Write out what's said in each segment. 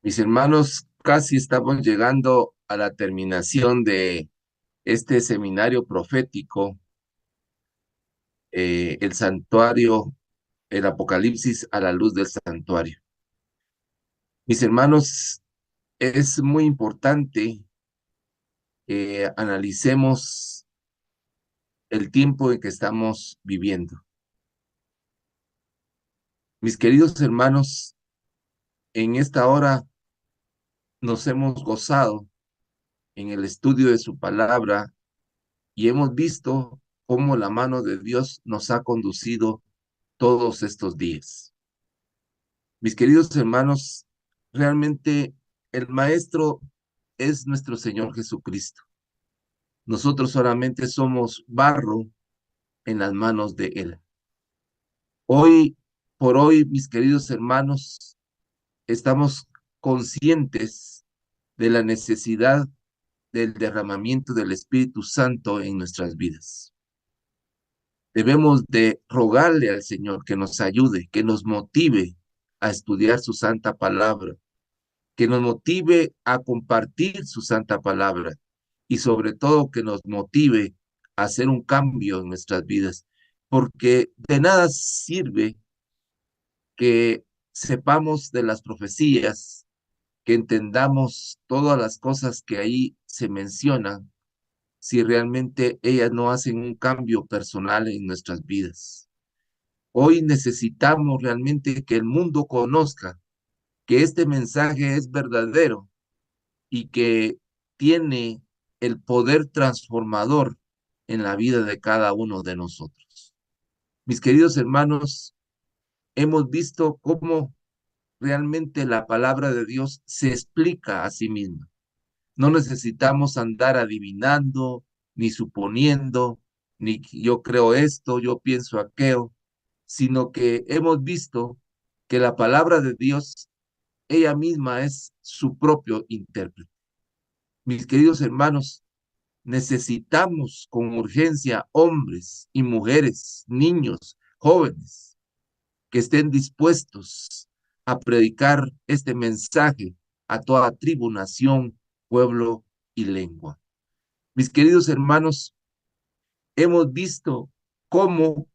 Mis hermanos, casi estamos llegando a la terminación de este seminario profético, el santuario, el Apocalipsis a la luz del santuario. Mis hermanos, es muy importante que analicemos el tiempo en que estamos viviendo. Mis queridos hermanos, en esta hora nos hemos gozado en el estudio de su palabra y hemos visto cómo la mano de Dios nos ha conducido todos estos días. Mis queridos hermanos, realmente el Maestro es nuestro Señor Jesucristo. Nosotros solamente somos barro en las manos de Él. Hoy por hoy, mis queridos hermanos, estamos conscientes de la necesidad del derramamiento del Espíritu Santo en nuestras vidas. Debemos de rogarle al Señor que nos ayude, que nos motive a estudiar su santa palabra, que nos motive a compartir su santa palabra y sobre todo que nos motive a hacer un cambio en nuestras vidas, porque de nada sirve que sepamos de las profecías, que entendamos todas las cosas que ahí se mencionan, si realmente ellas no hacen un cambio personal en nuestras vidas. Hoy necesitamos realmente que el mundo conozca que este mensaje es verdadero y que tiene el poder transformador en la vida de cada uno de nosotros. Mis queridos hermanos, hemos visto cómo realmente la palabra de Dios se explica a sí misma. No necesitamos andar adivinando, ni suponiendo, ni yo creo esto, yo pienso aquello, sino que hemos visto que la palabra de Dios, ella misma es su propio intérprete. Mis queridos hermanos, necesitamos con urgencia hombres y mujeres, niños, jóvenes, que estén dispuestos a predicar este mensaje a toda tribu, nación, pueblo y lengua. Mis queridos hermanos, hemos visto cómo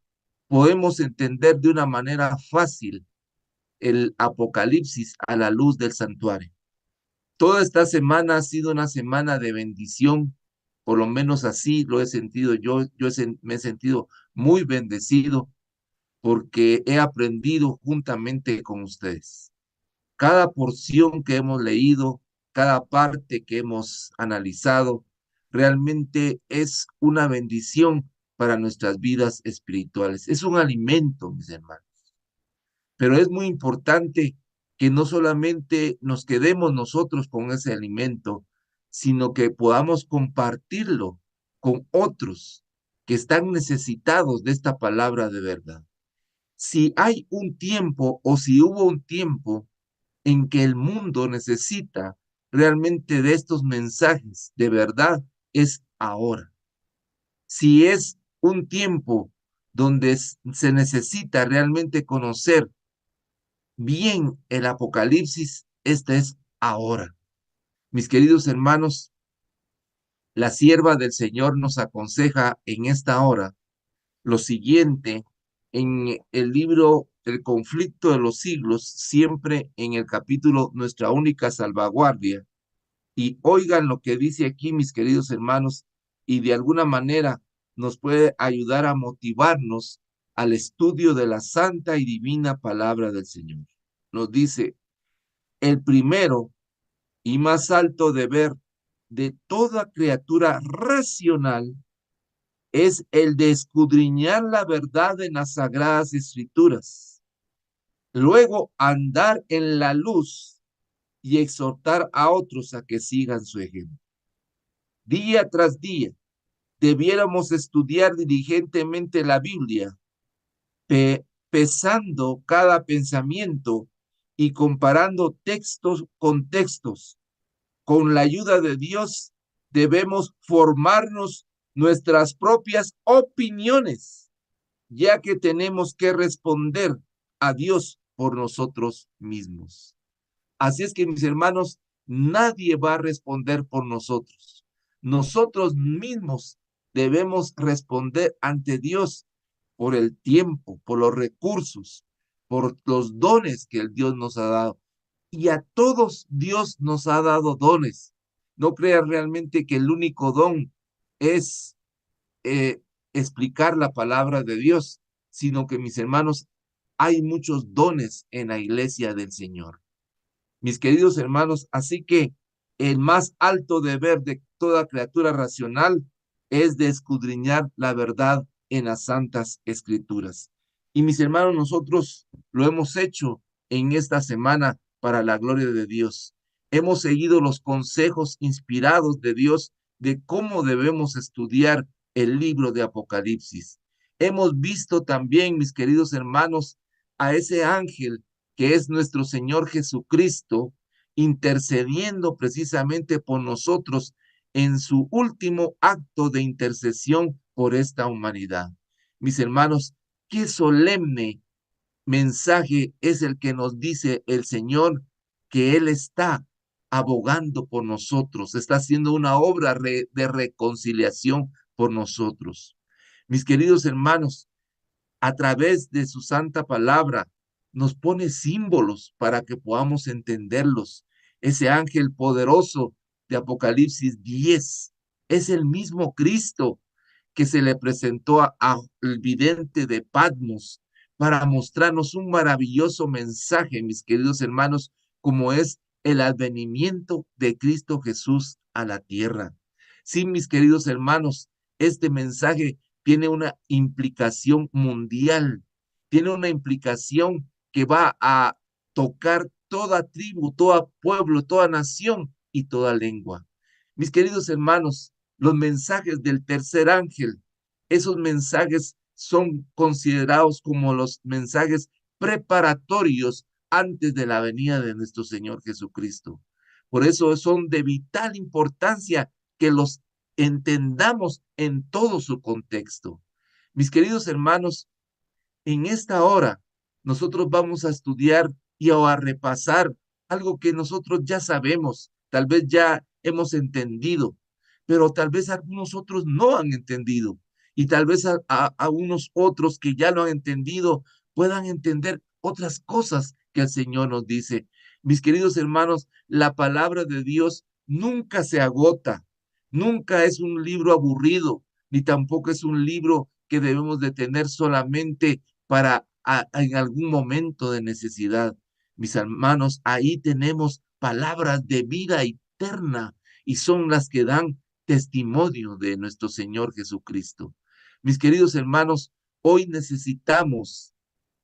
podemos entender de una manera fácil el Apocalipsis a la luz del santuario. Toda esta semana ha sido una semana de bendición, por lo menos así lo he sentido yo. Me he sentido muy bendecido porque he aprendido juntamente con ustedes. Cada porción que hemos leído, cada parte que hemos analizado, realmente es una bendición para nuestras vidas espirituales. Es un alimento, mis hermanos. Pero es muy importante que no solamente nos quedemos nosotros con ese alimento, sino que podamos compartirlo con otros que están necesitados de esta palabra de verdad. Si hay un tiempo o si hubo un tiempo en que el mundo necesita realmente de estos mensajes de verdad, es ahora. Si es un tiempo donde se necesita realmente conocer bien el Apocalipsis, este es ahora. Mis queridos hermanos, la sierva del Señor nos aconseja en esta hora lo siguiente en el libro El conflicto de los siglos, siempre en el capítulo Nuestra única salvaguardia. Y oigan lo que dice aquí, mis queridos hermanos, y de alguna manera nos puede ayudar a motivarnos al estudio de la santa y divina palabra del Señor. Nos dice, el primero y más alto deber de toda criatura racional es el de escudriñar la verdad en las sagradas escrituras, luego andar en la luz y exhortar a otros a que sigan su ejemplo. Día tras día debiéramos estudiar diligentemente la Biblia, pesando cada pensamiento y comparando textos con textos. Con la ayuda de Dios debemos formarnos nuestras propias opiniones, ya que tenemos que responder a Dios por nosotros mismos. Así es que, mis hermanos, nadie va a responder por nosotros. Nosotros mismos debemos responder ante Dios por el tiempo, por los recursos, por los dones que el Dios nos ha dado. Y a todos Dios nos ha dado dones. No creas realmente que el único don es explicar la palabra de Dios, sino que, mis hermanos, hay muchos dones en la iglesia del Señor. Mis queridos hermanos, así que el más alto deber de toda criatura racional es de escudriñar la verdad en las santas escrituras. Y mis hermanos, nosotros lo hemos hecho en esta semana para la gloria de Dios. Hemos seguido los consejos inspirados de Dios de cómo debemos estudiar el libro de Apocalipsis. Hemos visto también, mis queridos hermanos, a ese ángel que es nuestro Señor Jesucristo, intercediendo precisamente por nosotros en su último acto de intercesión por esta humanidad. Mis hermanos, qué solemne mensaje es el que nos dice el Señor, que Él está abogando por nosotros, está haciendo una obra de reconciliación por nosotros. Mis queridos hermanos, a través de su santa palabra, nos pone símbolos para que podamos entenderlos. Ese ángel poderoso de Apocalipsis 10 es el mismo Cristo que se le presentó al vidente de Patmos para mostrarnos un maravilloso mensaje, mis queridos hermanos, como es el advenimiento de Cristo Jesús a la tierra. Sí, mis queridos hermanos, este mensaje tiene una implicación mundial, tiene una implicación que va a tocar toda tribu, todo pueblo, toda nación y toda lengua. Mis queridos hermanos, los mensajes del tercer ángel, esos mensajes son considerados como los mensajes preparatorios antes de la venida de nuestro Señor Jesucristo. Por eso son de vital importancia que los entendamos en todo su contexto. Mis queridos hermanos, en esta hora nosotros vamos a estudiar y a repasar algo que nosotros ya sabemos, tal vez ya hemos entendido, pero tal vez algunos otros no han entendido y tal vez a unos otros que ya lo han entendido puedan entender otras cosas que el Señor nos dice. Mis queridos hermanos, la palabra de Dios nunca se agota, nunca es un libro aburrido, ni tampoco es un libro que debemos de tener solamente para en algún momento de necesidad. Mis hermanos, ahí tenemos palabras de vida eterna y son las que dan testimonio de nuestro Señor Jesucristo. Mis queridos hermanos, hoy necesitamos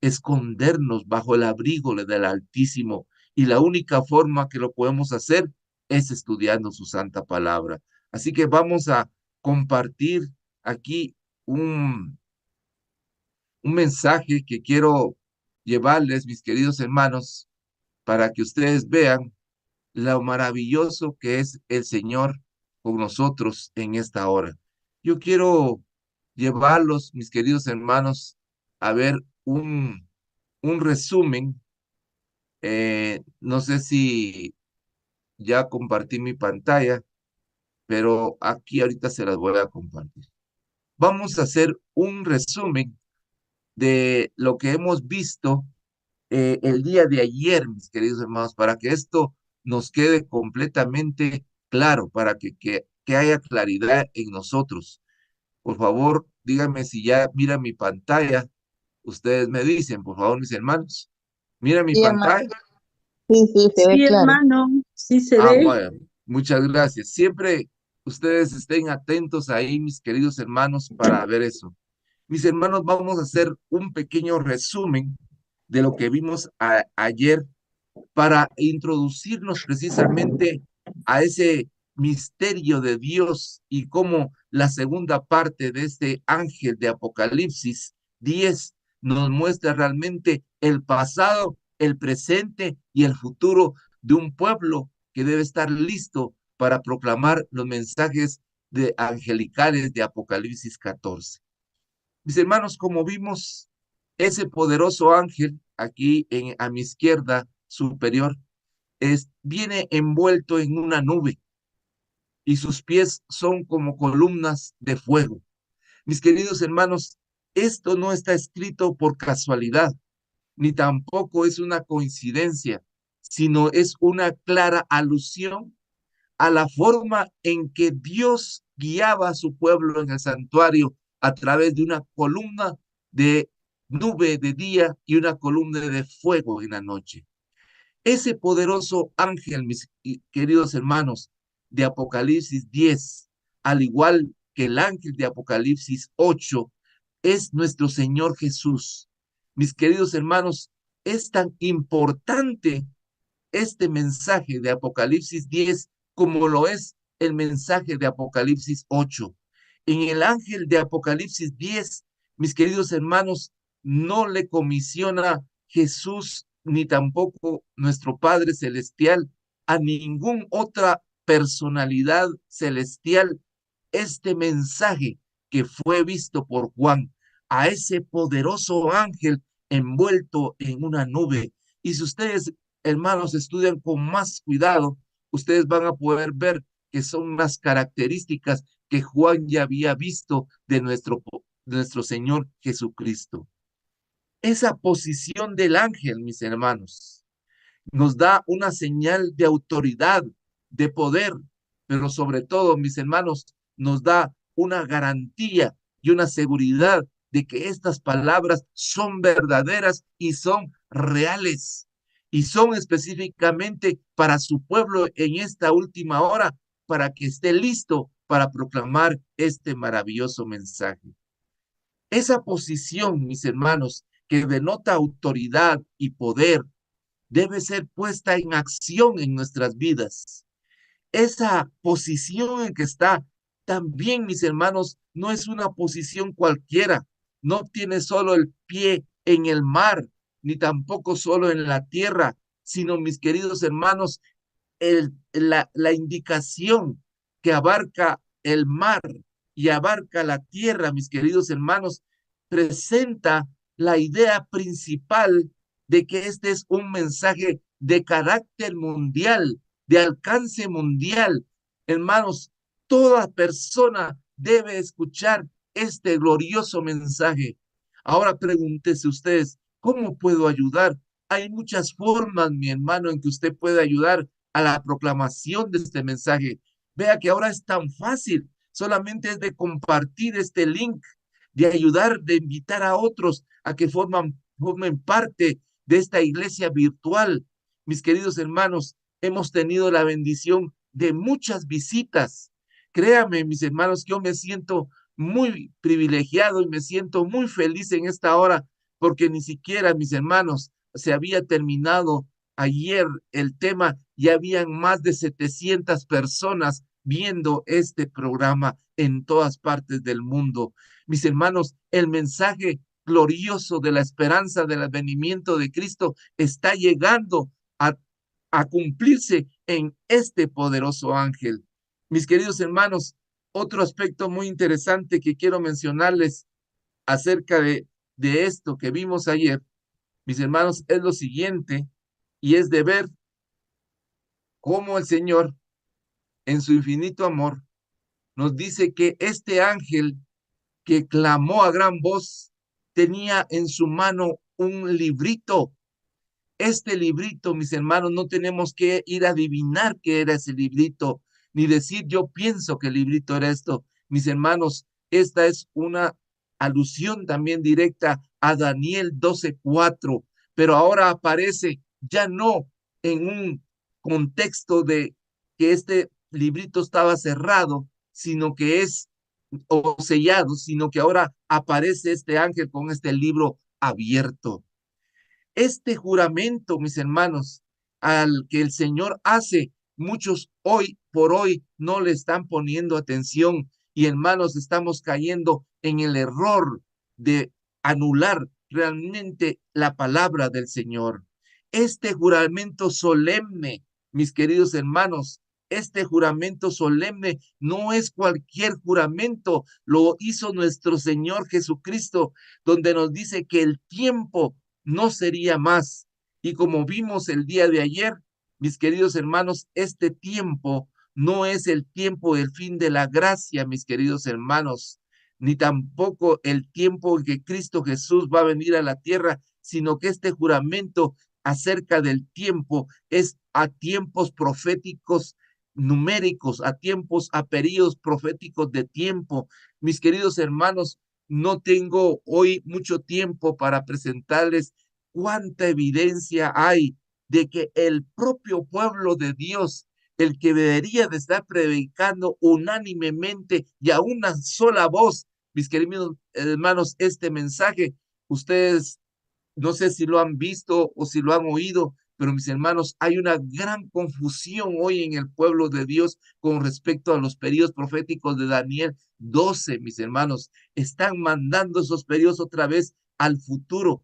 escondernos bajo el abrigo del Altísimo y la única forma que lo podemos hacer es estudiando su santa palabra. Así que vamos a compartir aquí un mensaje que quiero llevarles, mis queridos hermanos, para que ustedes vean lo maravilloso que es el Señor con nosotros en esta hora. Yo quiero llevarlos, mis queridos hermanos, a ver un resumen. No sé si ya compartí mi pantalla, pero aquí ahorita se las voy a compartir. Vamos a hacer un resumen de lo que hemos visto el día de ayer, mis queridos hermanos, para que esto nos quede completamente claro, para que haya claridad en nosotros. Por favor, díganme si ya mira mi pantalla. Ustedes me dicen, por favor, mis hermanos. Mira mi Sí, hermano. pantalla. Sí, sí, se ve Sí, claro. hermano, sí se Ah, ve. bueno, muchas gracias. Siempre ustedes estén atentos ahí, mis queridos hermanos, para ver eso. Mis hermanos, vamos a hacer un pequeño resumen de lo que vimos ayer para introducirnos precisamente a ese misterio de Dios y cómo la segunda parte de este ángel de Apocalipsis 10 nos muestra realmente el pasado, el presente y el futuro de un pueblo que debe estar listo para proclamar los mensajes de angelicales de Apocalipsis 14. Mis hermanos, como vimos, ese poderoso ángel aquí a mi izquierda superior viene envuelto en una nube y sus pies son como columnas de fuego. Mis queridos hermanos, esto no está escrito por casualidad, ni tampoco es una coincidencia, sino es una clara alusión a la forma en que Dios guiaba a su pueblo en el santuario a través de una columna de nube de día y una columna de fuego en la noche. Ese poderoso ángel, mis queridos hermanos, de Apocalipsis 10, al igual que el ángel de Apocalipsis 8, es nuestro Señor Jesús. Mis queridos hermanos, es tan importante este mensaje de Apocalipsis 10 como lo es el mensaje de Apocalipsis 8. En el ángel de Apocalipsis 10, mis queridos hermanos, no le comisiona Jesús ni tampoco nuestro Padre Celestial a ninguna otra personalidad celestial este mensaje que fue visto por Juan, a ese poderoso ángel envuelto en una nube. Y si ustedes, hermanos, estudian con más cuidado, ustedes van a poder ver que son las características que Juan ya había visto de nuestro Señor Jesucristo. Esa posición del ángel, mis hermanos, nos da una señal de autoridad, de poder, pero sobre todo, mis hermanos, nos da una garantía y una seguridad de que estas palabras son verdaderas y son reales y son específicamente para su pueblo en esta última hora, para que esté listo para proclamar este maravilloso mensaje. Esa posición, mis hermanos, que denota autoridad y poder, debe ser puesta en acción en nuestras vidas. Esa posición en que está también, mis hermanos, no es una posición cualquiera. No tiene solo el pie en el mar, ni tampoco solo en la tierra, sino, mis queridos hermanos, la indicación que abarca el mar y abarca la tierra, mis queridos hermanos, presenta la idea principal de que este es un mensaje de carácter mundial, de alcance mundial. Hermanos, toda persona debe escuchar este glorioso mensaje. Ahora pregúntese ustedes, ¿cómo puedo ayudar? Hay muchas formas, mi hermano, en que usted puede ayudar a la proclamación de este mensaje. Vea que ahora es tan fácil, solamente es de compartir este link, de ayudar, de invitar a otros a que formen parte de esta iglesia virtual. Mis queridos hermanos, hemos tenido la bendición de muchas visitas. Créame, mis hermanos, que yo me siento muy privilegiado y me siento muy feliz en esta hora, porque ni siquiera, mis hermanos, se había terminado ayer el tema, ya habían más de 700 personas viendo este programa en todas partes del mundo. Mis hermanos, el mensaje glorioso de la esperanza del advenimiento de Cristo está llegando a cumplirse en este poderoso ángel. Mis queridos hermanos, otro aspecto muy interesante que quiero mencionarles acerca de esto que vimos ayer, mis hermanos, es lo siguiente, y es de ver cómo el Señor, en su infinito amor, nos dice que este ángel que clamó a gran voz tenía en su mano un librito. Este librito, mis hermanos, no tenemos que ir a adivinar qué era ese librito, ni decir yo pienso que el librito era esto. Mis hermanos, esta es una alusión también directa a Daniel 12:4, pero ahora aparece ya no en un contexto de que este librito estaba cerrado, sino que es o sellado, sino que ahora aparece este ángel con este libro abierto. Este juramento, mis hermanos, al que el Señor hace, muchos hoy por hoy no le están poniendo atención y hermanos, estamos cayendo en el error de anular realmente la palabra del Señor. Este juramento solemne, mis queridos hermanos, este juramento solemne no es cualquier juramento, lo hizo nuestro Señor Jesucristo, donde nos dice que el tiempo no sería más. Y como vimos el día de ayer, Mis queridos hermanos, este tiempo no es el tiempo del fin de la gracia, mis queridos hermanos, ni tampoco el tiempo en que Cristo Jesús va a venir a la tierra, sino que este juramento acerca del tiempo es a tiempos proféticos numéricos, a tiempos, a periodos proféticos de tiempo. Mis queridos hermanos, no tengo hoy mucho tiempo para presentarles cuánta evidencia hay de que el propio pueblo de Dios, el que debería de estar predicando unánimemente y a una sola voz, mis queridos hermanos, este mensaje, ustedes no sé si lo han visto o si lo han oído, pero mis hermanos, hay una gran confusión hoy en el pueblo de Dios con respecto a los periodos proféticos de Daniel 12, mis hermanos. Están mandando esos periodos otra vez al futuro.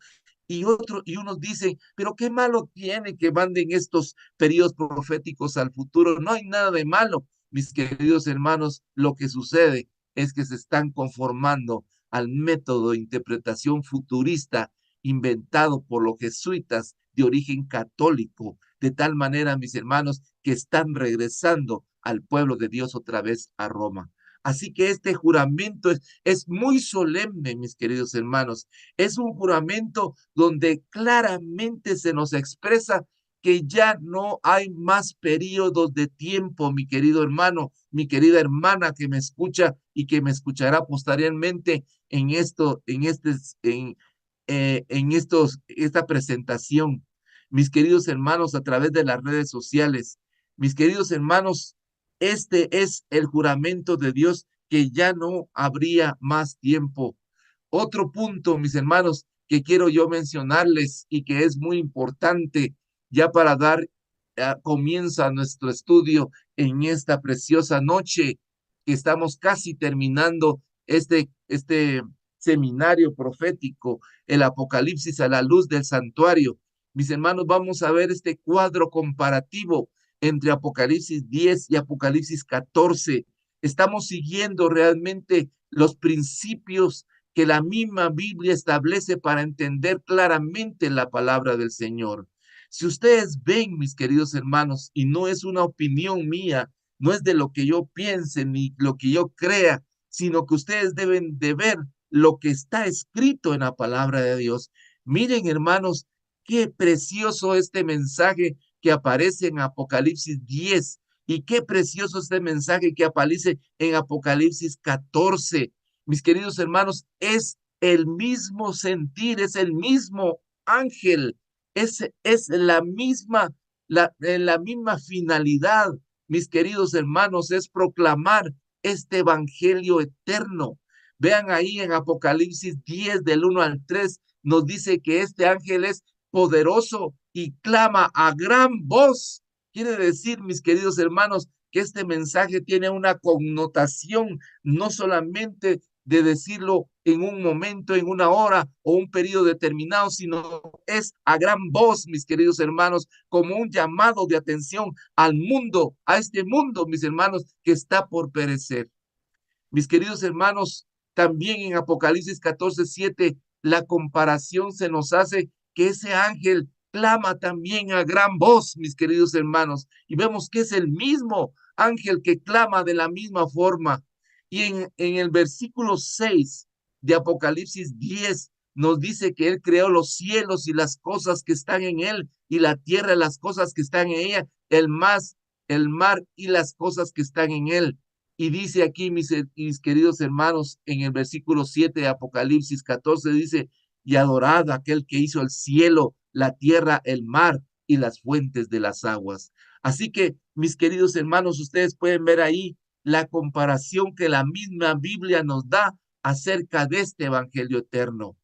Y unos dicen, pero qué malo tiene que manden estos periodos proféticos al futuro. No hay nada de malo, mis queridos hermanos. Lo que sucede es que se están conformando al método de interpretación futurista inventado por los jesuitas de origen católico, de tal manera, mis hermanos, que están regresando al pueblo de Dios otra vez a Roma. Así que este juramento es muy solemne, mis queridos hermanos. Es un juramento donde claramente se nos expresa que ya no hay más periodos de tiempo, mi querido hermano, mi querida hermana que me escucha y que me escuchará posteriormente esta presentación. Mis queridos hermanos, a través de las redes sociales, mis queridos hermanos, este es el juramento de Dios que ya no habría más tiempo. Otro punto, mis hermanos, que quiero yo mencionarles y que es muy importante ya para dar comienzo a nuestro estudio en esta preciosa noche que estamos casi terminando este seminario profético, el Apocalipsis a la luz del santuario. Mis hermanos, vamos a ver este cuadro comparativo entre Apocalipsis 10 y Apocalipsis 14. Estamos siguiendo realmente los principios que la misma Biblia establece para entender claramente la palabra del Señor. Si ustedes ven, mis queridos hermanos, y no es una opinión mía, no es de lo que yo piense ni lo que yo crea, sino que ustedes deben de ver lo que está escrito en la palabra de Dios. Miren, hermanos, qué precioso este mensaje que aparece en Apocalipsis 10 y qué precioso este mensaje que aparece en Apocalipsis 14. Mis queridos hermanos, es el mismo sentir, es el mismo ángel, es la misma finalidad, mis queridos hermanos, es proclamar este evangelio eterno. Vean ahí en Apocalipsis 10 del 1 al 3, nos dice que este ángel es poderoso y clama a gran voz. Quiere decir, mis queridos hermanos, que este mensaje tiene una connotación no solamente de decirlo en un momento, en una hora o un periodo determinado, sino es a gran voz, mis queridos hermanos, como un llamado de atención al mundo, a este mundo, mis hermanos, que está por perecer. Mis queridos hermanos, también en Apocalipsis 14:7, la comparación se nos hace que ese ángel clama también a gran voz, mis queridos hermanos, y vemos que es el mismo ángel que clama de la misma forma. Y en el versículo 6 de Apocalipsis 10 nos dice que él creó los cielos y las cosas que están en él, y la tierra y las cosas que están en ella, el mar y las cosas que están en él. Y dice aquí, mis queridos hermanos, en el versículo 7 de Apocalipsis 14, dice, y adorad a aquel que hizo el cielo, la tierra, el mar y las fuentes de las aguas. Así que, mis queridos hermanos, ustedes pueden ver ahí la comparación que la misma Biblia nos da acerca de este evangelio eterno,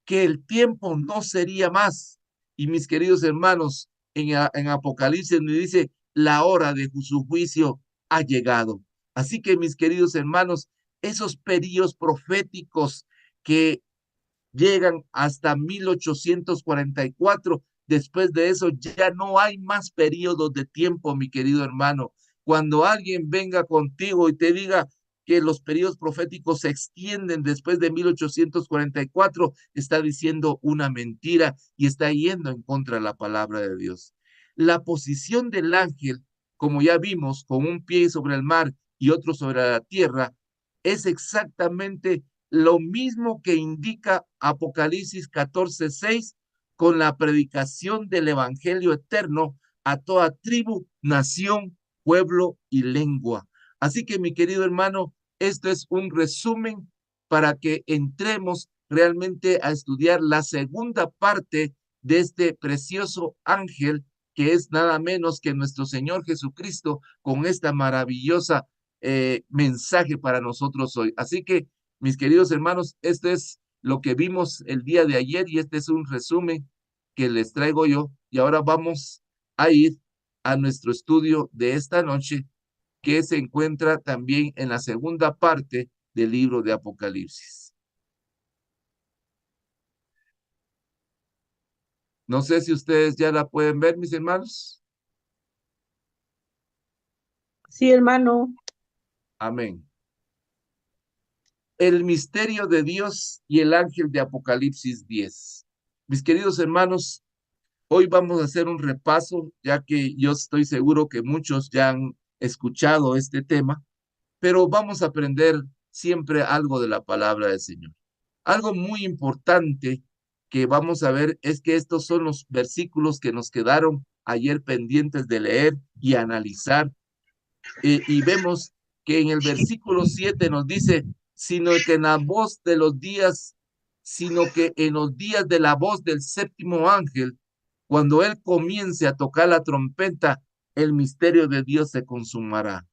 que el tiempo no sería más. Y mis queridos hermanos, en Apocalipsis me dice, la hora de su juicio ha llegado. Así que mis queridos hermanos, esos periodos proféticos que llegan hasta 1844, después de eso ya no hay más periodos de tiempo, mi querido hermano. Cuando alguien venga contigo y te diga que los periodos proféticos se extienden después de 1844, está diciendo una mentira y está yendo en contra de la palabra de Dios. La posición del ángel, como ya vimos, con un pie sobre el mar y otro sobre la tierra, es exactamente lo mismo que indica Apocalipsis 14:6 con la predicación del evangelio eterno a toda tribu, nación, pueblo y lengua. Así que, mi querido hermano, esto es un resumen para que entremos realmente a estudiar la segunda parte de este precioso ángel, que es nada menos que nuestro Señor Jesucristo, con esta maravillosa mensaje para nosotros hoy. Así que, mis queridos hermanos, esto es lo que vimos el día de ayer y este es un resumen que les traigo yo. Y ahora vamos a ir a nuestro estudio de esta noche, que se encuentra también en la segunda parte del libro de Apocalipsis. No sé si ustedes ya la pueden ver, mis hermanos. Sí, hermano. Amén. El misterio de Dios y el ángel de Apocalipsis 10. Mis queridos hermanos, hoy vamos a hacer un repaso, ya que yo estoy seguro que muchos ya han escuchado este tema, pero vamos a aprender siempre algo de la palabra del Señor. Algo muy importante que vamos a ver es que estos son los versículos que nos quedaron ayer pendientes de leer y analizar. Y vemos que en el versículo 7 nos dice, sino que en la voz de los días, sino que en los días de la voz del séptimo ángel, cuando él comience a tocar la trompeta, el misterio de Dios se consumará,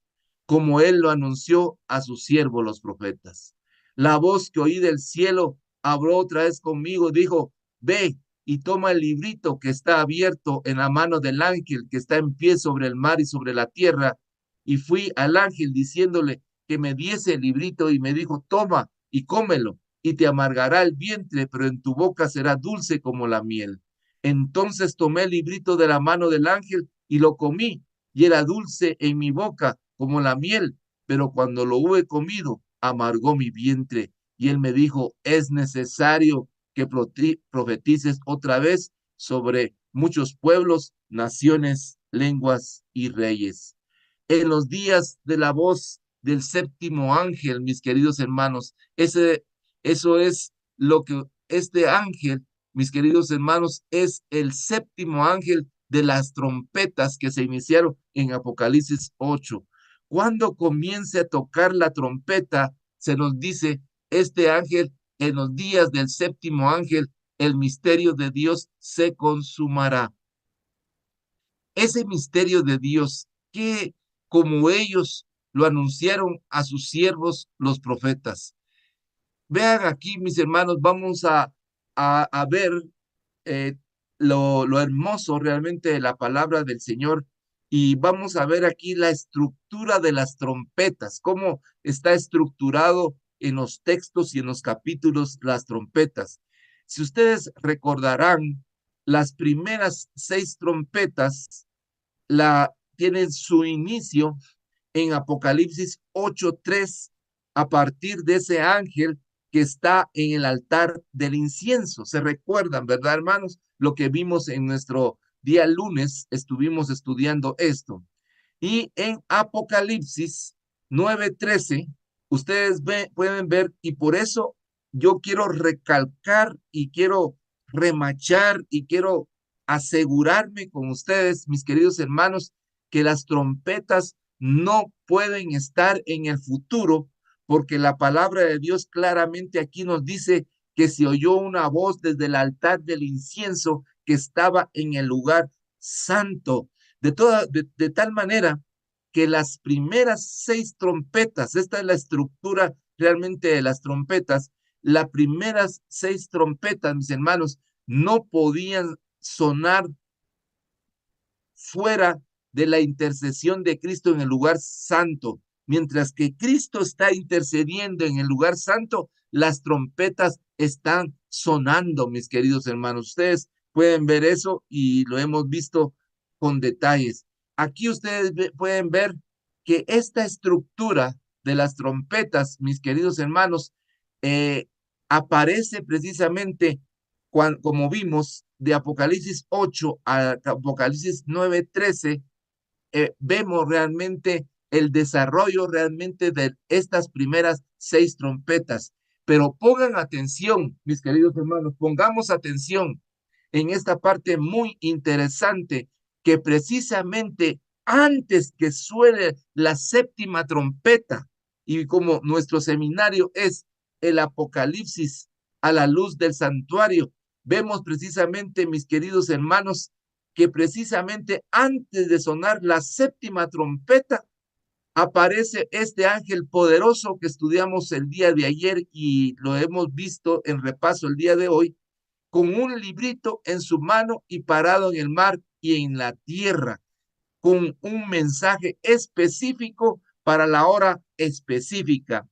como él lo anunció a sus siervos los profetas. La voz que oí del cielo habló otra vez conmigo, dijo, ve y toma el librito que está abierto en la mano del ángel que está en pie sobre el mar y sobre la tierra. Y fui al ángel diciéndole que me diese el librito y me dijo, toma y cómelo y te amargará el vientre, pero en tu boca será dulce como la miel. Entonces tomé el librito de la mano del ángel y lo comí, y era dulce en mi boca como la miel, pero cuando lo hube comido, amargó mi vientre. Y él me dijo, es necesario que profetices otra vez sobre muchos pueblos, naciones, lenguas y reyes. En los días de la voz del séptimo ángel, mis queridos hermanos, eso es lo que este ángel, mis queridos hermanos, es el séptimo ángel de las trompetas que se iniciaron en Apocalipsis 8. Cuando comience a tocar la trompeta, se nos dice, este ángel, en los días del séptimo ángel, el misterio de Dios se consumará. Ese misterio de Dios que, como ellos lo anunciaron a sus siervos, los profetas. Vean aquí, mis hermanos, vamos a ver eh, lo hermoso realmente de la palabra del Señor y vamos a ver aquí la estructura de las trompetas, cómo está estructurado en los textos y en los capítulos las trompetas. Si ustedes recordarán, las primeras 6 trompetas tienen su inicio en Apocalipsis 8:3 a partir de ese ángel que está en el altar del incienso. ¿Se recuerdan, verdad, hermanos? Lo que vimos en nuestro día lunes, estuvimos estudiando esto. Y en Apocalipsis 9:13, ustedes pueden ver, y por eso yo quiero recalcar y quiero remachar y quiero asegurarme con ustedes, mis queridos hermanos, que las trompetas no pueden estar en el futuro, porque la palabra de Dios claramente aquí nos dice que se oyó una voz desde el altar del incienso que estaba en el lugar santo. De tal manera que las primeras 6 trompetas, esta es la estructura realmente de las trompetas, las primeras 6 trompetas, mis hermanos, no podían sonar fuera de la intercesión de Cristo en el lugar santo. Mientras que Cristo está intercediendo en el lugar santo, las trompetas están sonando, mis queridos hermanos. Ustedes pueden ver eso y lo hemos visto con detalles. Aquí ustedes pueden ver que esta estructura de las trompetas, mis queridos hermanos, aparece precisamente como vimos de Apocalipsis 8 a Apocalipsis 9:13, vemos realmente el desarrollo realmente de estas primeras 6 trompetas. Pero pongan atención, mis queridos hermanos, pongamos atención en esta parte muy interesante, que precisamente antes que suene la 7ª trompeta, y como nuestro seminario es el Apocalipsis a la luz del santuario, vemos precisamente, mis queridos hermanos, que precisamente antes de sonar la 7ª trompeta, aparece este ángel poderoso que estudiamos el día de ayer y lo hemos visto en repaso el día de hoy, con un librito en su mano y parado en el mar y en la tierra, con un mensaje específico para la hora específica.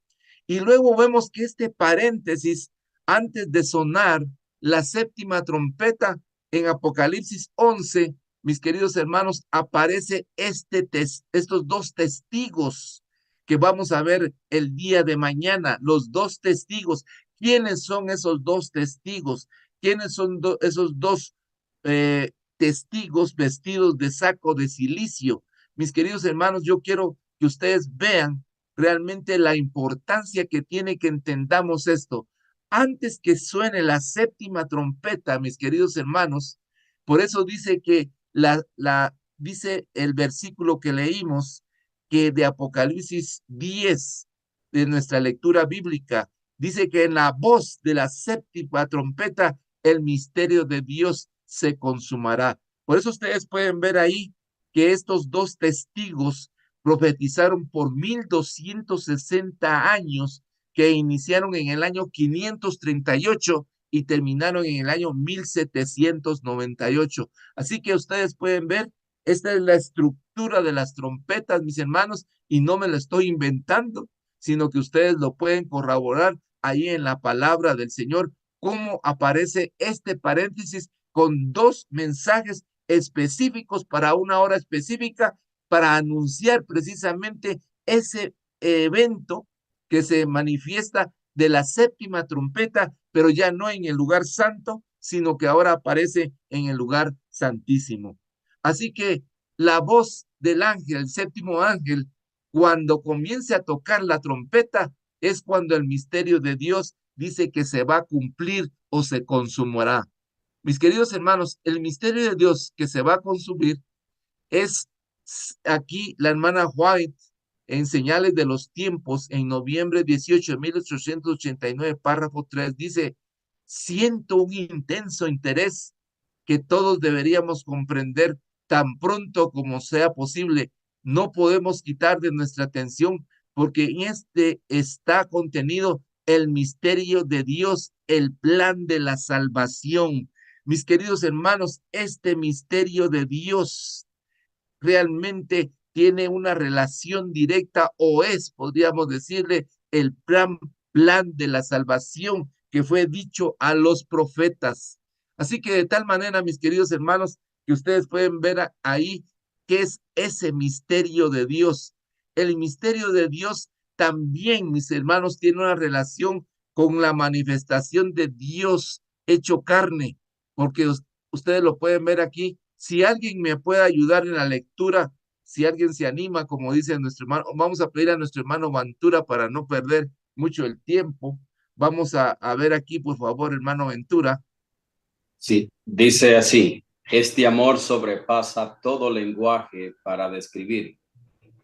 Y luego vemos que este paréntesis, antes de sonar la 7ª trompeta, en Apocalipsis 11, mis queridos hermanos, aparece estos 2 testigos que vamos a ver el día de mañana, los 2 testigos. ¿Quiénes son esos 2 testigos? ¿Quiénes son esos dos testigos vestidos de saco de silicio? Mis queridos hermanos, yo quiero que ustedes vean realmente la importancia que tiene que entendamos esto. Antes que suene la 7ª trompeta, mis queridos hermanos, por eso dice que dice el versículo que leímos, que de Apocalipsis 10, de nuestra lectura bíblica, dice que en la voz de la 7ª trompeta, el misterio de Dios se consumará. Por eso ustedes pueden ver ahí que estos 2 testigos profetizaron por 1260 años, que iniciaron en el año 538 y terminaron en el año 1798. Así que ustedes pueden ver, esta es la estructura de las trompetas, mis hermanos, y no me lo estoy inventando, sino que ustedes lo pueden corroborar ahí en la palabra del Señor, cómo aparece este paréntesis con 2 mensajes específicos para una hora específica, para anunciar precisamente ese evento que se manifiesta de la 7ª trompeta, pero ya no en el lugar santo, sino que ahora aparece en el lugar santísimo. Así que la voz del ángel, el 7º ángel, cuando comience a tocar la trompeta, es cuando el misterio de Dios dice que se va a cumplir o se consumará. Mis queridos hermanos, el misterio de Dios que se va a consumir es aquí la hermana White en Señales de los Tiempos, en noviembre 18 de 1889, párrafo 3, dice: siento un intenso interés que todos deberíamos comprender tan pronto como sea posible. No podemos quitar de nuestra atención, porque en este está contenido el misterio de Dios, el plan de la salvación. Mis queridos hermanos, este misterio de Dios realmente tiene una relación directa, o es, podríamos decirle, el plan de la salvación que fue dicho a los profetas. Así que de tal manera, mis queridos hermanos, que ustedes pueden ver ahí qué es ese misterio de Dios. El misterio de Dios también, mis hermanos, tiene una relación con la manifestación de Dios hecho carne, porque ustedes lo pueden ver aquí. Si alguien me puede ayudar en la lectura, si alguien se anima, como dice nuestro hermano, vamos a pedir a nuestro hermano Ventura para no perder mucho el tiempo. Vamos a ver aquí, por favor, hermano Ventura. Sí, dice así: este amor sobrepasa todo lenguaje para describir.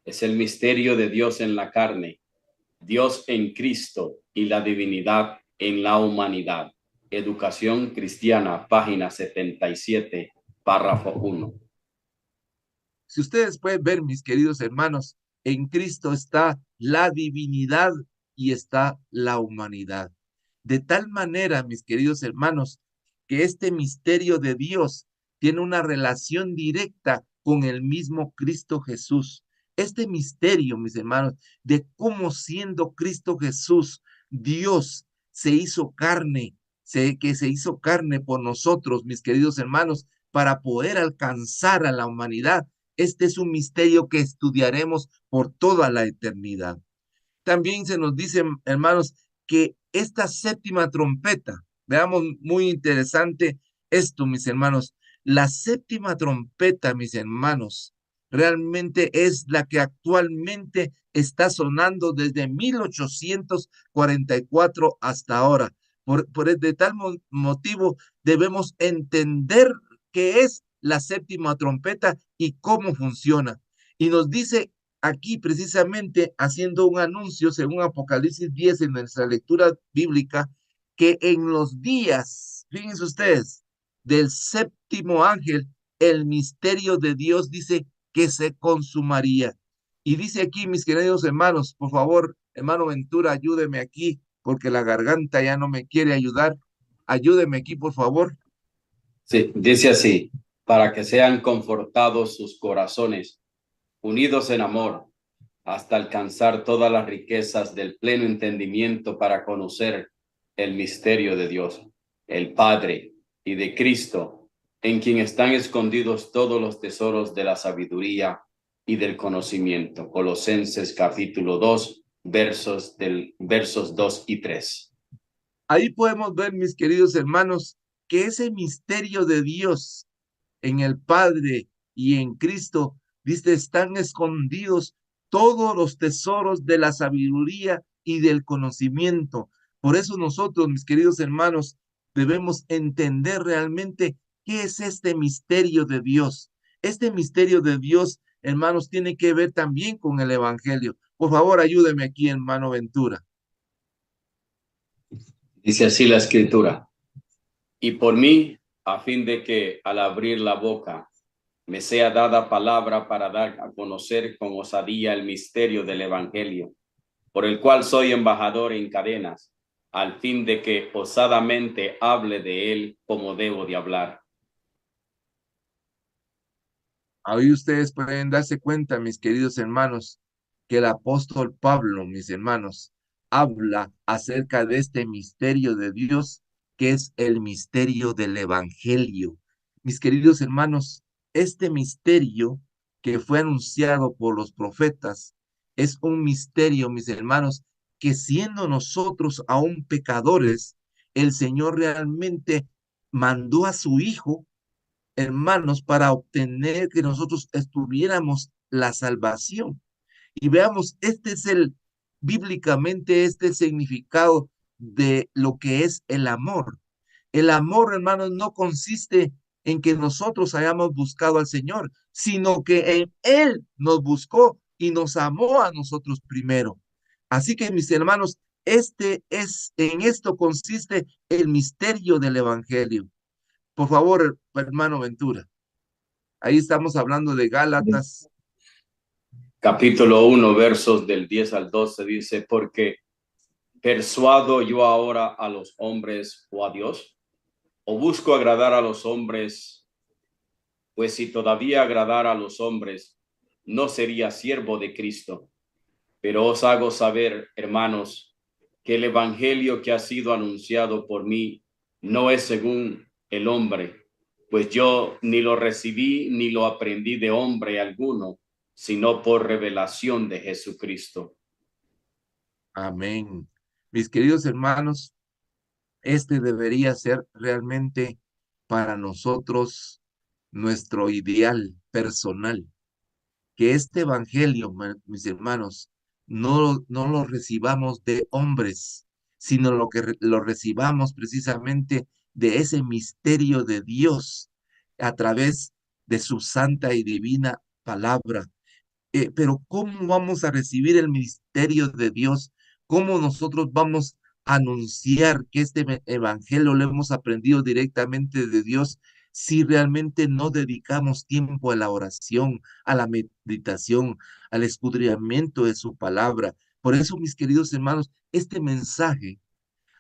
Es el misterio de Dios en la carne, Dios en Cristo y la divinidad en la humanidad. Educación Cristiana, página 77, párrafo 1. Si ustedes pueden ver, mis queridos hermanos, en Cristo está la divinidad y está la humanidad. De tal manera, mis queridos hermanos, que este misterio de Dios tiene una relación directa con el mismo Cristo Jesús. Este misterio, mis hermanos, de cómo siendo Cristo Jesús, Dios se hizo carne, que se hizo carne por nosotros, mis queridos hermanos, para poder alcanzar a la humanidad. Este es un misterio que estudiaremos por toda la eternidad. También se nos dice, hermanos, que esta 7ª trompeta, veamos, muy interesante, esto, mis hermanos. La séptima trompeta, mis hermanos, realmente es la que actualmente está sonando desde 1844 hasta ahora. De tal motivo debemos entender qué es la séptima trompeta y cómo funciona. Y nos dice aquí precisamente haciendo un anuncio según Apocalipsis 10 en nuestra lectura bíblica, que en los días, fíjense ustedes, del séptimo ángel, el misterio de Dios dice que se consumaría. Y dice aquí, mis queridos hermanos, por favor, hermano Ventura, ayúdeme aquí, porque la garganta ya no me quiere ayudar. Ayúdeme aquí, por favor. Sí, dice así, para que sean confortados sus corazones, unidos en amor, hasta alcanzar todas las riquezas del pleno entendimiento para conocer el misterio de Dios, el Padre y de Cristo, en quien están escondidos todos los tesoros de la sabiduría y del conocimiento. Colosenses capítulo 2, versos 2 y 3. Ahí podemos ver, mis queridos hermanos, que ese misterio de Dios en el Padre y en Cristo, dice, están escondidos todos los tesoros de la sabiduría y del conocimiento. Por eso nosotros, mis queridos hermanos, debemos entender realmente qué es este misterio de Dios. Este misterio de Dios, hermanos, tiene que ver también con el Evangelio. Por favor, ayúdeme aquí, hermano Ventura. Dice así la Escritura. Y por mí, a fin de que al abrir la boca me sea dada palabra para dar a conocer con osadía el misterio del Evangelio, por el cual soy embajador en cadenas, al fin de que osadamente hable de él como debo de hablar. Ahí ustedes pueden darse cuenta, mis queridos hermanos, que el apóstol Pablo, mis hermanos, habla acerca de este misterio de Dios, que es el misterio del Evangelio. Mis queridos hermanos, este misterio que fue anunciado por los profetas es un misterio, mis hermanos, que siendo nosotros aún pecadores, el Señor realmente mandó a su Hijo, hermanos, para obtener que nosotros estuviéramos la salvación. Y veamos, este es bíblicamente, este significado de lo que es el amor. El amor, hermanos, no consiste en que nosotros hayamos buscado al Señor, sino que en Él nos buscó y nos amó a nosotros primero. Así que, mis hermanos, en esto consiste el misterio del Evangelio. Por favor, hermano Ventura. Ahí estamos hablando de Gálatas. Capítulo 1, versos del 10 al 12 dice, porque ¿persuado yo ahora a los hombres o a Dios? ¿O busco agradar a los hombres? Pues si todavía agradara a los hombres, no sería siervo de Cristo. Pero os hago saber, hermanos, que el evangelio que ha sido anunciado por mí no es según el hombre, pues yo ni lo recibí ni lo aprendí de hombre alguno, sino por revelación de Jesucristo. Amén. Mis queridos hermanos, este debería ser realmente para nosotros nuestro ideal personal, que este evangelio, mis hermanos, no lo recibamos de hombres, sino lo recibamos precisamente de ese misterio de Dios a través de su santa y divina palabra. Pero ¿cómo vamos a recibir el misterio de Dios? ¿Cómo nosotros vamos a anunciar que este evangelio lo hemos aprendido directamente de Dios si realmente no dedicamos tiempo a la oración, a la meditación, al escudriñamiento de su palabra? Por eso, mis queridos hermanos, este mensaje,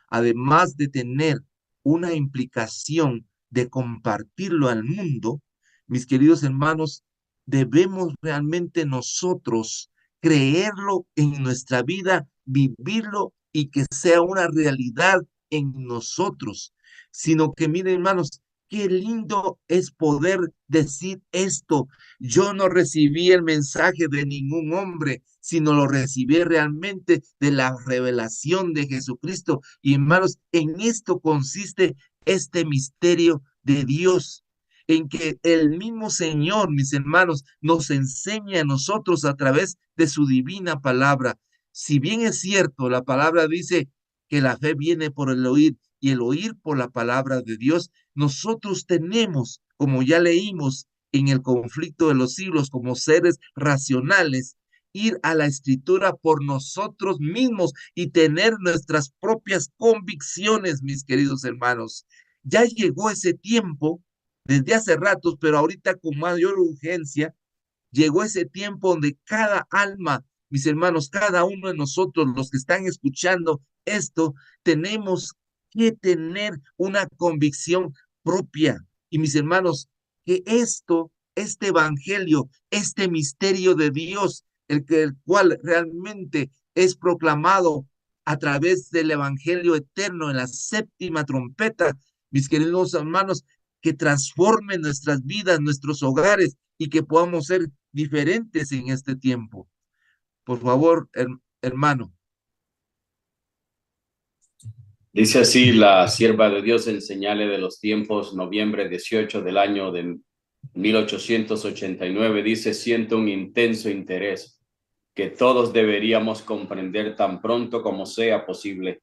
además de tener una implicación de compartirlo al mundo, mis queridos hermanos, debemos realmente nosotros creerlo en nuestra vida, vivirlo y que sea una realidad en nosotros. Sino que, miren, hermanos, qué lindo es poder decir esto. Yo no recibí el mensaje de ningún hombre, sino lo recibí realmente de la revelación de Jesucristo. Y hermanos, en esto consiste este misterio de Dios, en que el mismo Señor, mis hermanos, nos enseña a nosotros a través de su divina palabra. Si bien es cierto, la palabra dice que la fe viene por el oír y el oír por la palabra de Dios, nosotros tenemos, como ya leímos en el conflicto de los siglos, como seres racionales, ir a la escritura por nosotros mismos y tener nuestras propias convicciones, mis queridos hermanos. Ya llegó ese tiempo desde hace ratos, pero ahorita con mayor urgencia, llegó ese tiempo donde cada alma, mis hermanos, cada uno de nosotros, los que están escuchando esto, tenemos que tener una convicción propia. Y mis hermanos, que este evangelio, este misterio de Dios, el cual realmente es proclamado a través del evangelio eterno en la séptima trompeta, mis queridos hermanos, que transforme nuestras vidas, nuestros hogares y que podamos ser diferentes en este tiempo. Por favor, hermano. Dice así la sierva de Dios en Señales de los Tiempos, noviembre 18 del año de 1889, dice: siento un intenso interés que todos deberíamos comprender tan pronto como sea posible.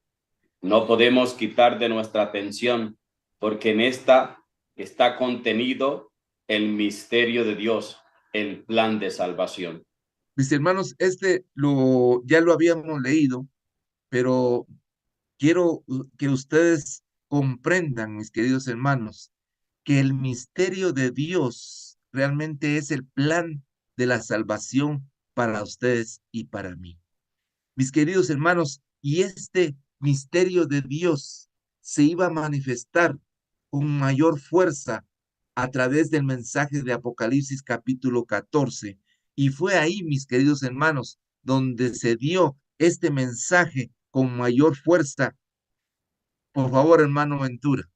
No podemos quitar de nuestra atención, porque en esta está contenido el misterio de Dios, el plan de salvación. Mis hermanos, ya lo habíamos leído, pero quiero que ustedes comprendan, mis queridos hermanos, que el misterio de Dios realmente es el plan de la salvación para ustedes y para mí. Mis queridos hermanos, y este misterio de Dios se iba a manifestar con mayor fuerza a través del mensaje de Apocalipsis capítulo 14. Y fue ahí, mis queridos hermanos, donde se dio este mensaje con mayor fuerza. Por favor, hermano Ventura.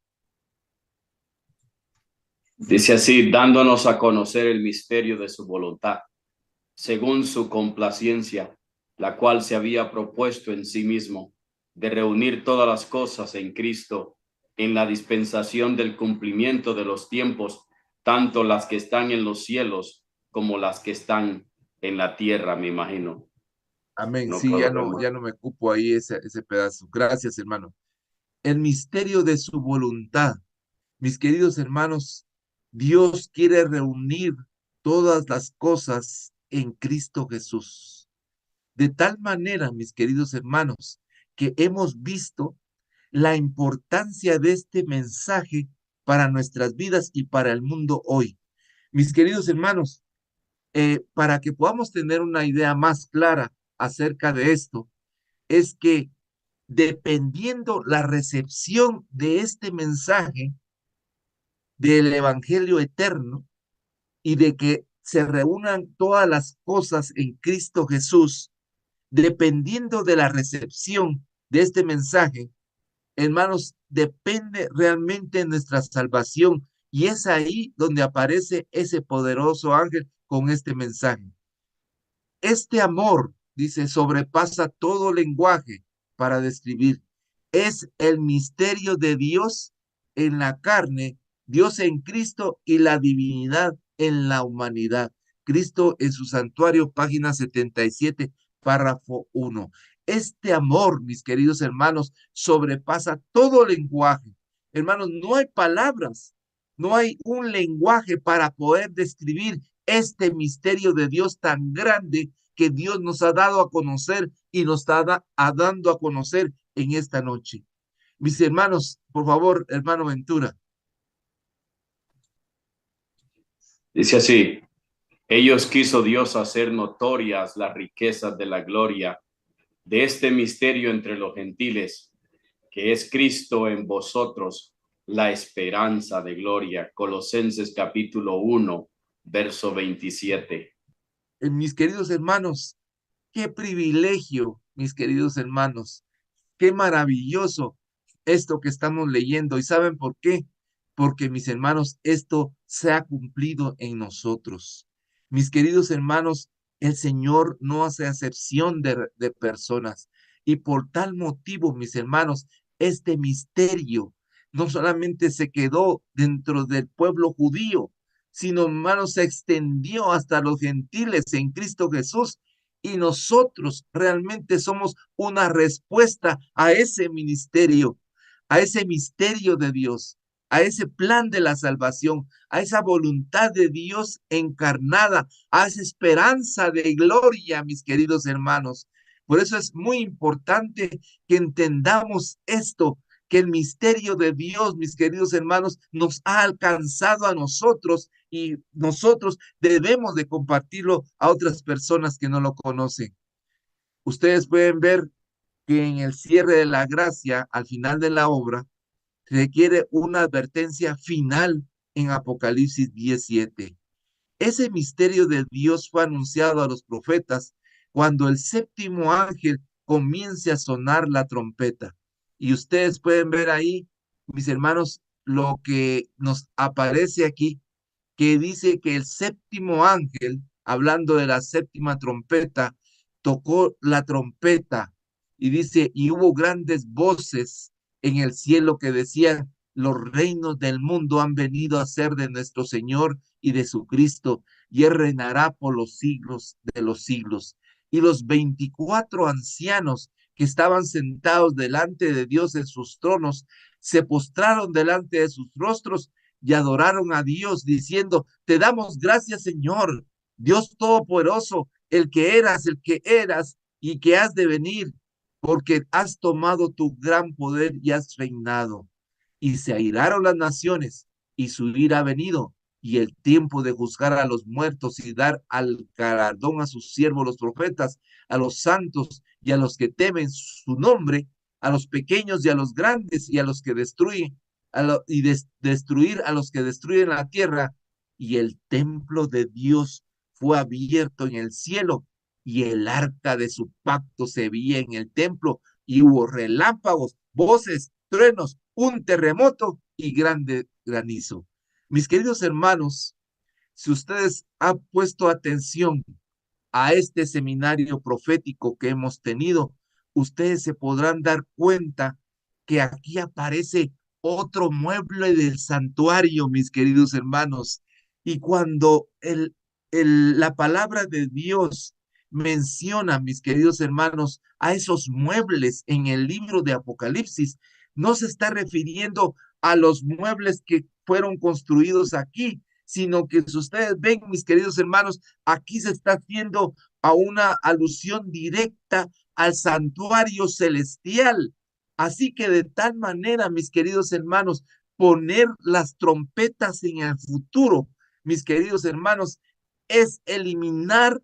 Dice así: dándonos a conocer el misterio de su voluntad, según su complacencia, la cual se había propuesto en sí mismo, de reunir todas las cosas en Cristo, en la dispensación del cumplimiento de los tiempos, tanto las que están en los cielos como las que están en la tierra, me imagino. Amén. No Sí, puedo ver más. ya no me ocupo ahí ese pedazo. Gracias, hermano. El misterio de su voluntad. Mis queridos hermanos, Dios quiere reunir todas las cosas en Cristo Jesús. De tal manera, mis queridos hermanos, que hemos visto la importancia de este mensaje para nuestras vidas y para el mundo hoy. Mis queridos hermanos, para que podamos tener una idea más clara acerca de esto, es que dependiendo la recepción de este mensaje del Evangelio eterno y de que se reúnan todas las cosas en Cristo Jesús, dependiendo de la recepción de este mensaje, hermanos, depende realmente nuestra salvación. Y es ahí donde aparece ese poderoso ángel con este mensaje. Este amor, dice, sobrepasa todo lenguaje para describir. Es el misterio de Dios en la carne, Dios en Cristo y la divinidad en la humanidad. Cristo en su santuario, página 77, párrafo 1. Este amor, mis queridos hermanos, sobrepasa todo lenguaje. Hermanos, no hay palabras, no hay un lenguaje para poder describir este misterio de Dios tan grande que Dios nos ha dado a conocer y nos está dando a conocer en esta noche. Mis hermanos, por favor, hermano Ventura. Dice así: ellos quiso Dios hacer notorias las riquezas de la gloria de este misterio entre los gentiles, que es Cristo en vosotros, la esperanza de gloria. Colosenses capítulo 1, verso 27. Mis queridos hermanos, qué privilegio, mis queridos hermanos, qué maravilloso esto que estamos leyendo. ¿Y saben por qué? Porque, mis hermanos, esto se ha cumplido en nosotros. Mis queridos hermanos, el Señor no hace acepción de personas. Y por tal motivo, mis hermanos, este misterio no solamente se quedó dentro del pueblo judío, sino, hermanos, se extendió hasta los gentiles en Cristo Jesús. Y nosotros realmente somos una respuesta a ese ministerio, a ese misterio de Dios, a ese plan de la salvación, a esa voluntad de Dios encarnada, a esa esperanza de gloria, mis queridos hermanos. Por eso es muy importante que entendamos esto, que el misterio de Dios, mis queridos hermanos, nos ha alcanzado a nosotros y nosotros debemos de compartirlo a otras personas que no lo conocen. Ustedes pueden ver que en el cierre de la gracia, al final de la obra, requiere una advertencia final en Apocalipsis 17. Ese misterio de Dios fue anunciado a los profetas cuando el séptimo ángel comience a sonar la trompeta. Y ustedes pueden ver ahí, mis hermanos, lo que nos aparece aquí, que dice que el séptimo ángel, hablando de la séptima trompeta, tocó la trompeta y dice, y hubo grandes voces en el cielo que decían, los reinos del mundo han venido a ser de nuestro Señor y de su Cristo, y él reinará por los siglos de los siglos. Y los 24 ancianos que estaban sentados delante de Dios en sus tronos, se postraron delante de sus rostros y adoraron a Dios diciendo, te damos gracias, Señor, Dios Todopoderoso, el que eras y que has de venir, porque has tomado tu gran poder y has reinado. Y se airaron las naciones y su ira ha venido, y el tiempo de juzgar a los muertos y dar al galardón a sus siervos los profetas, a los santos y a los que temen su nombre, a los pequeños y a los grandes y a los que destruyen, destruir a los que destruyen la tierra. Y el templo de Dios fue abierto en el cielo, y el arca de su pacto se veía en el templo, y hubo relámpagos, voces, truenos, un terremoto y grande granizo. Mis queridos hermanos, si ustedes han puesto atención a este seminario profético que hemos tenido, ustedes se podrán dar cuenta que aquí aparece otro mueble del santuario, mis queridos hermanos. Y cuando la palabra de Dios menciona, mis queridos hermanos, a esos muebles en el libro de Apocalipsis, no se está refiriendo a los muebles que fueron construidos aquí, sino que si ustedes ven, mis queridos hermanos, aquí se está haciendo a una alusión directa al santuario celestial. Así que de tal manera, mis queridos hermanos, poner las trompetas en el futuro, mis queridos hermanos, es eliminar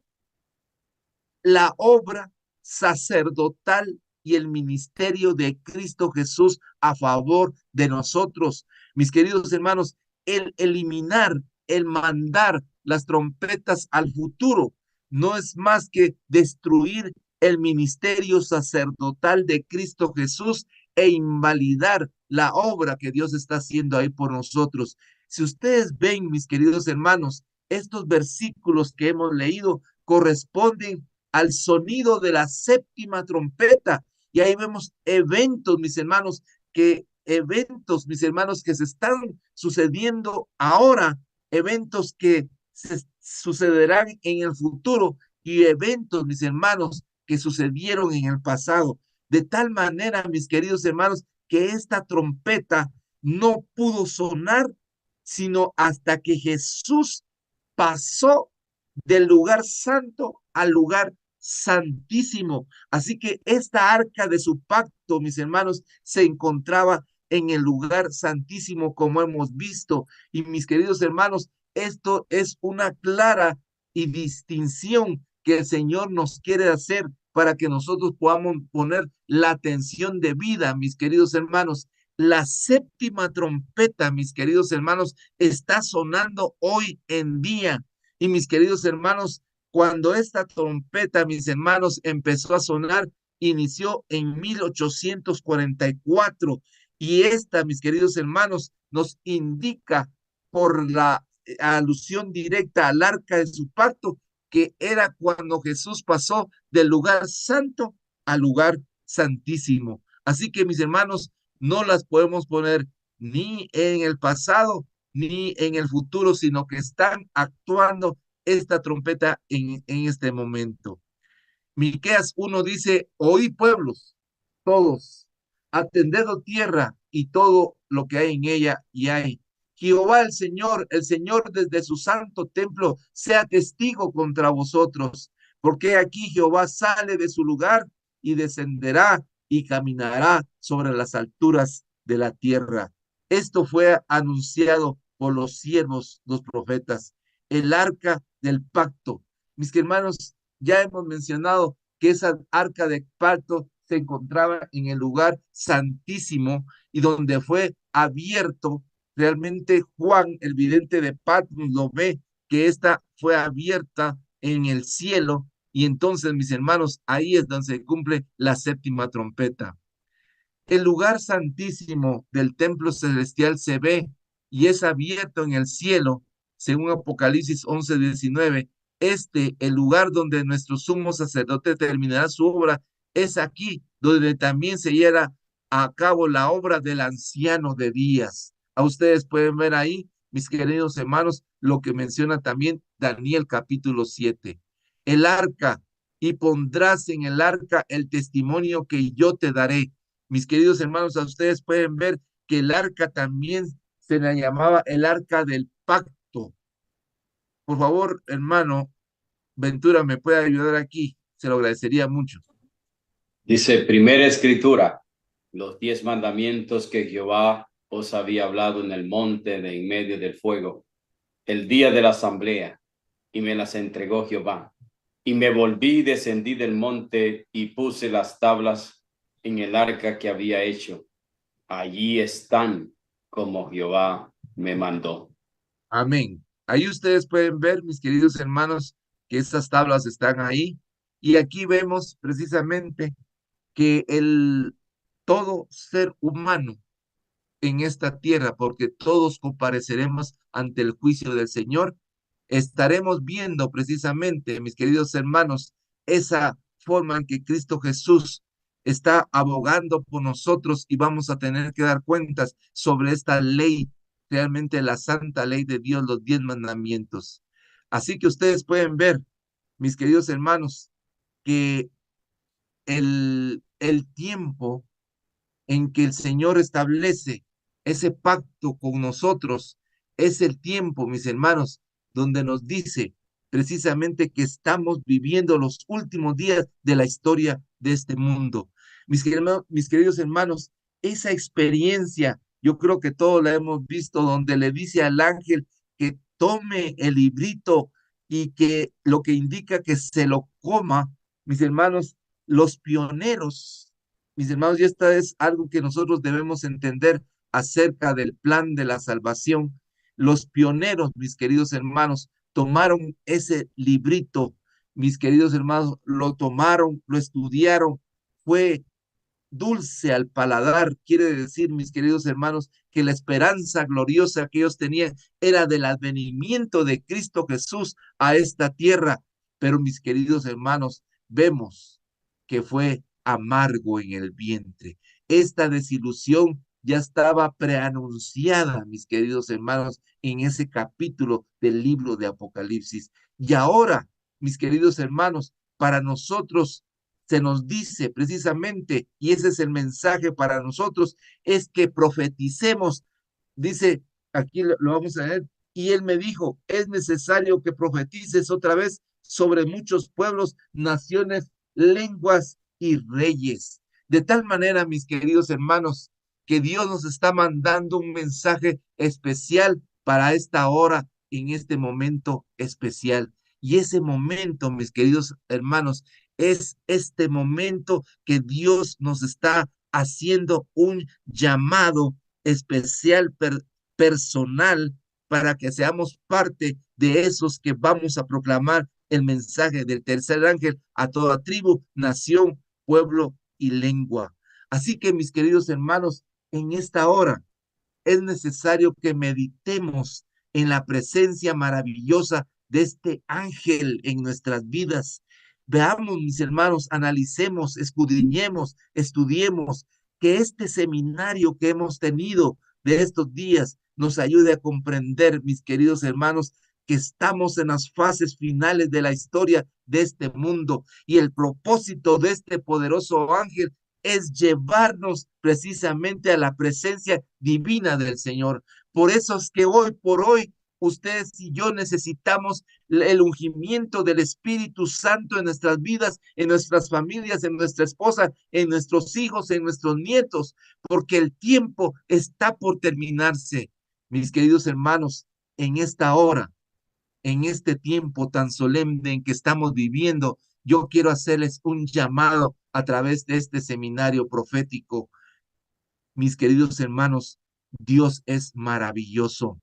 la obra sacerdotal y el ministerio de Cristo Jesús a favor de nosotros. Mis queridos hermanos, el eliminar, el mandar las trompetas al futuro no es más que destruir el ministerio sacerdotal de Cristo Jesús e invalidar la obra que Dios está haciendo ahí por nosotros. Si ustedes ven, mis queridos hermanos, estos versículos que hemos leído corresponden al sonido de la séptima trompeta. Y ahí vemos eventos, mis hermanos, mis hermanos, que se están sucediendo ahora, eventos que se sucederán en el futuro y eventos, mis hermanos, que sucedieron en el pasado. De tal manera, mis queridos hermanos, que esta trompeta no pudo sonar sino hasta que Jesús pasó del lugar santo al lugar santísimo. Así que esta arca de su pacto, mis hermanos, se encontraba en el lugar santísimo, como hemos visto. Y mis queridos hermanos, esto es una clara y distinción que el Señor nos quiere hacer para que nosotros podamos poner la atención de vida, mis queridos hermanos. La séptima trompeta, mis queridos hermanos, está sonando hoy en día. Y mis queridos hermanos, cuando esta trompeta, mis hermanos, empezó a sonar, inició en 1844. Y esta, mis queridos hermanos, nos indica por la alusión directa al arca de su pacto, que era cuando Jesús pasó del lugar santo al lugar santísimo. Así que, mis hermanos, no las podemos poner ni en el pasado, ni en el futuro, sino que están actuando esta trompeta en este momento. Miqueas 1 dice, oí pueblos, todos, atended tierra y todo lo que hay en ella y hay. Jehová el Señor desde su santo templo, sea testigo contra vosotros, porque aquí Jehová sale de su lugar y descenderá y caminará sobre las alturas de la tierra. Esto fue anunciado por los siervos, los profetas, el arca del pacto. Mis hermanos, ya hemos mencionado que esa arca de pacto se encontraba en el lugar santísimo y donde fue abierto. Realmente Juan, el vidente de Patmos, lo ve que esta fue abierta en el cielo y entonces, mis hermanos, ahí es donde se cumple la séptima trompeta. El lugar santísimo del templo celestial se ve y es abierto en el cielo, según Apocalipsis 11:19. El lugar donde nuestro sumo sacerdote terminará su obra, es aquí donde también se lleva a cabo la obra del anciano de días. A ustedes pueden ver ahí, mis queridos hermanos, lo que menciona también Daniel capítulo 7. El arca, y pondrás en el arca el testimonio que yo te daré. Mis queridos hermanos, a ustedes pueden ver que el arca también se la llamaba el arca del pacto. Por favor, hermano Ventura, ¿me puede ayudar aquí? Se lo agradecería mucho. Dice, primera escritura, los 10 mandamientos que Jehová os había hablado en el monte de en medio del fuego, el día de la asamblea, y me las entregó Jehová. Y me volví y descendí del monte y puse las tablas en el arca que había hecho. Allí están como Jehová me mandó. Amén. Ahí ustedes pueden ver, mis queridos hermanos, que estas tablas están ahí. Y aquí vemos precisamente que todo ser humano en esta tierra, porque todos compareceremos ante el juicio del Señor, estaremos viendo precisamente, mis queridos hermanos, esa forma en que Cristo Jesús está abogando por nosotros y vamos a tener que dar cuentas sobre esta ley, realmente la santa ley de Dios, los 10 mandamientos. Así que ustedes pueden ver, mis queridos hermanos, que el tiempo en que el Señor establece ese pacto con nosotros, es el tiempo, mis hermanos, donde nos dice precisamente que estamos viviendo los últimos días de la historia de este mundo. Mis queridos hermanos, esa experiencia, yo creo que todos la hemos visto, donde le dice al ángel que tome el librito y que lo que indica que se lo coma, mis hermanos, los pioneros. Mis hermanos, y esta es algo que nosotros debemos entender acerca del plan de la salvación. Los pioneros, mis queridos hermanos, tomaron ese librito, mis queridos hermanos, lo tomaron, lo estudiaron, fue dulce al paladar, quiere decir, mis queridos hermanos, que la esperanza gloriosa que ellos tenían era del advenimiento de Cristo Jesús a esta tierra. Pero mis queridos hermanos, vemos que fue amargo en el vientre. Esta desilusión ya estaba preanunciada, mis queridos hermanos, en ese capítulo del libro de Apocalipsis. Y ahora, mis queridos hermanos, para nosotros se nos dice precisamente, y ese es el mensaje para nosotros, es que profeticemos. Dice, aquí lo vamos a ver, y él me dijo, es necesario que profetices otra vez sobre muchos pueblos, naciones, lenguas y reyes. De tal manera, mis queridos hermanos, que Dios nos está mandando un mensaje especial para esta hora, en este momento especial. Y ese momento, mis queridos hermanos, es este momento que Dios nos está haciendo un llamado especial, personal, para que seamos parte de esos que vamos a proclamar el mensaje del tercer ángel a toda tribu, nación, pueblo y lengua. Así que, mis queridos hermanos, en esta hora es necesario que meditemos en la presencia maravillosa de este ángel en nuestras vidas. Veamos, mis hermanos, analicemos, escudriñemos, estudiemos que este seminario que hemos tenido de estos días nos ayude a comprender, mis queridos hermanos, que estamos en las fases finales de la historia de este mundo y el propósito de este poderoso ángel es llevarnos precisamente a la presencia divina del Señor. Por eso es que hoy por hoy ustedes y yo necesitamos el ungimiento del Espíritu Santo en nuestras vidas, en nuestras familias, en nuestra esposa, en nuestros hijos, en nuestros nietos, porque el tiempo está por terminarse. Mis queridos hermanos, en esta hora, en este tiempo tan solemne en que estamos viviendo, yo quiero hacerles un llamado a través de este seminario profético. Mis queridos hermanos, Dios es maravilloso.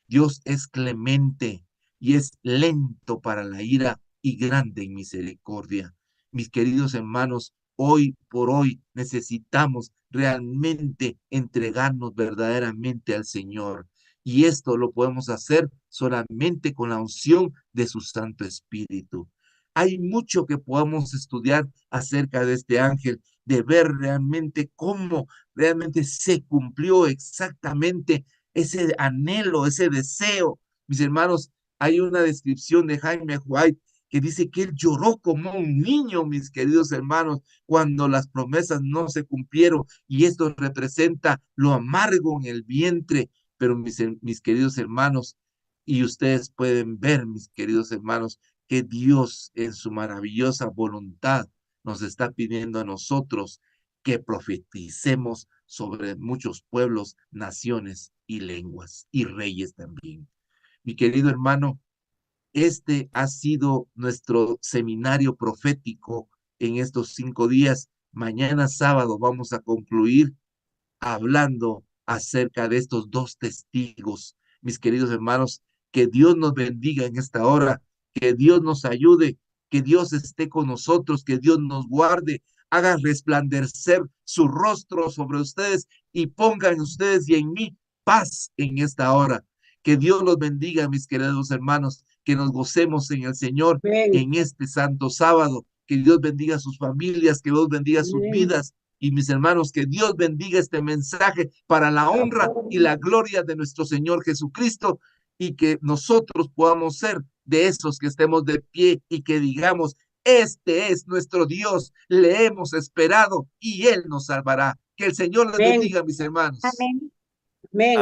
Dios es clemente y es lento para la ira y grande en misericordia. Mis queridos hermanos, hoy por hoy necesitamos realmente entregarnos verdaderamente al Señor. Y esto lo podemos hacer solamente con la unción de su Santo Espíritu. Hay mucho que podamos estudiar acerca de este ángel, de ver realmente cómo realmente se cumplió exactamente ese anhelo, ese deseo. Mis hermanos, hay una descripción de Jaime White que dice que él lloró como un niño, mis queridos hermanos, cuando las promesas no se cumplieron, y esto representa lo amargo en el vientre. Pero mis queridos hermanos, y ustedes pueden ver, mis queridos hermanos, que Dios en su maravillosa voluntad nos está pidiendo a nosotros que profeticemos sobre muchos pueblos, naciones y lenguas y reyes también. Mi querido hermano, este ha sido nuestro seminario profético en estos 5 días. Mañana sábado vamos a concluir hablando acerca de estos dos testigos. Mis queridos hermanos, que Dios nos bendiga en esta hora, que Dios nos ayude, que Dios esté con nosotros, que Dios nos guarde, haga resplandecer su rostro sobre ustedes y ponga en ustedes y en mí paz en esta hora. Que Dios los bendiga, mis queridos hermanos, que nos gocemos en el Señor Amén. en este santo sábado. Que Dios bendiga a sus familias, que Dios bendiga sus Amén. vidas. Y mis hermanos, que Dios bendiga este mensaje para la honra y la gloria de nuestro Señor Jesucristo, y que nosotros podamos ser de esos que estemos de pie y que digamos, este es nuestro Dios, le hemos esperado y Él nos salvará. Que el Señor les Amén. bendiga, mis hermanos. Amén. Amén.